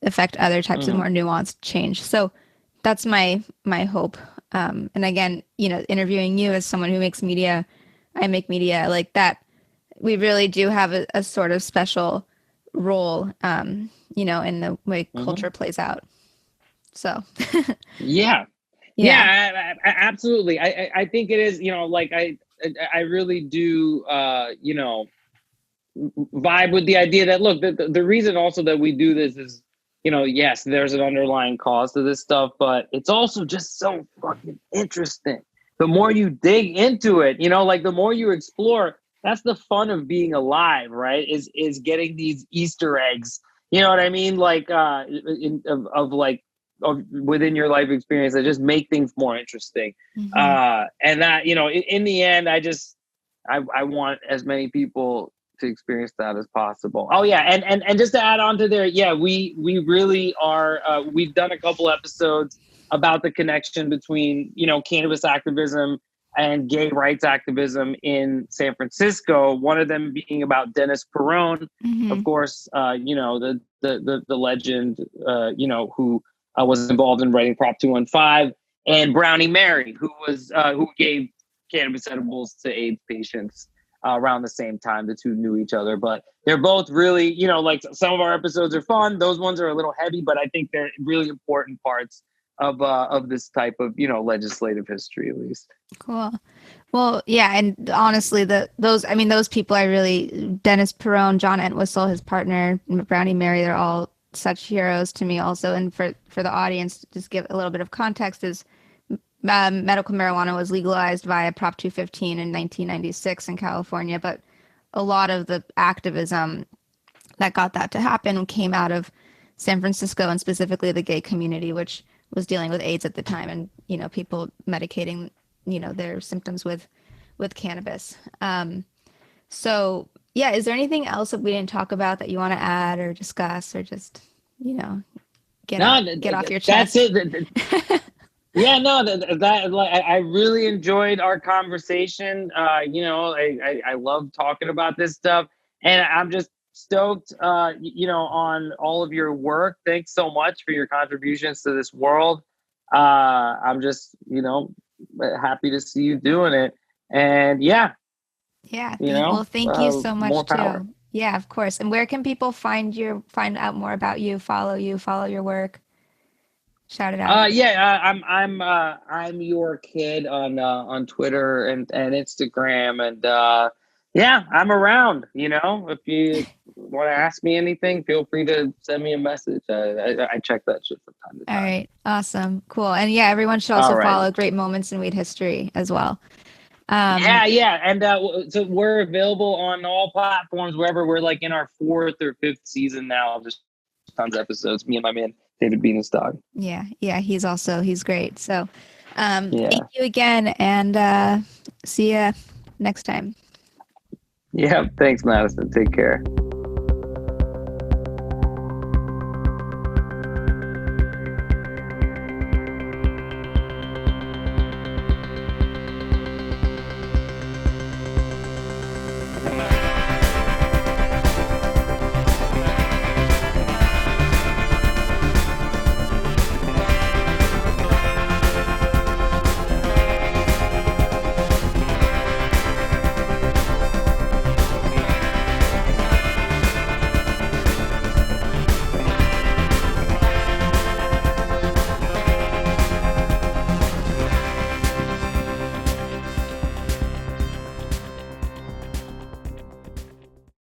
affect other types of more nuanced change. So that's my hope. And again, interviewing you as someone who makes media, I make media like that. We really do have a sort of special role, in the way culture plays out. So, yeah, absolutely. I think it is, I really do, vibe with the idea that, look, the reason also that we do this is, yes, there's an underlying cause to this stuff, but it's also just so fucking interesting. The more you dig into it, the more you explore, that's the fun of being alive, right? Is getting these Easter eggs. You know what I mean? Like of within your life experience that just make things more interesting. And that, you know, in the end, I want as many people to experience that as possible. Oh yeah, and just to add on to there, yeah, we really are. We've done a couple episodes about the connection between, you know, cannabis activism and gay rights activism in San Francisco. One of them being about Dennis Perone, of course, you know, the legend, you know, who was involved in writing Prop 215, and Brownie Mary, who gave cannabis edibles to AIDS patients around the same time. The two knew each other, but they're both really, you know, like some of our episodes are fun. Those ones are a little heavy, but I think they're really important parts of this type of, you know, legislative history, at least. Cool. Well, yeah, and honestly, those people I really, Dennis Perone, John Entwistle, his partner, Brownie Mary, they're all such heroes to me also. And for the audience, to just give a little bit of context, is medical marijuana was legalized via Prop 215 in 1996 in California, but a lot of the activism that got that to happen came out of San Francisco, and specifically the gay community, which was dealing with AIDS at the time, and, you know, people medicating, you know, their symptoms with cannabis. So yeah, is there anything else that we didn't talk about that you want to add or discuss, or just, you know, get off your chest? That's it. Yeah, no, I really enjoyed our conversation. You know, I love talking about this stuff, and I'm just stoked, you know, on all of your work. Thanks so much for your contributions to this world. I'm just, you know, happy to see you doing it. And yeah. Well, thank you so much too. Yeah, of course. And where can people find out more about you, follow your work? Shout it out. I'm your kid on Twitter and Instagram, and yeah, I'm around. You know, if you want to ask me anything, feel free to send me a message. I check that shit from time to time. All right, awesome, cool, and yeah, everyone should also follow Great Moments in Weed History as well. And so we're available on all platforms, wherever. We're like in our 4th or 5th season now. Just tons of episodes. Me and my man David Bean's dog. Yeah, he's great. So thank you again, and see you next time. Yeah, thanks, Madison. Take care.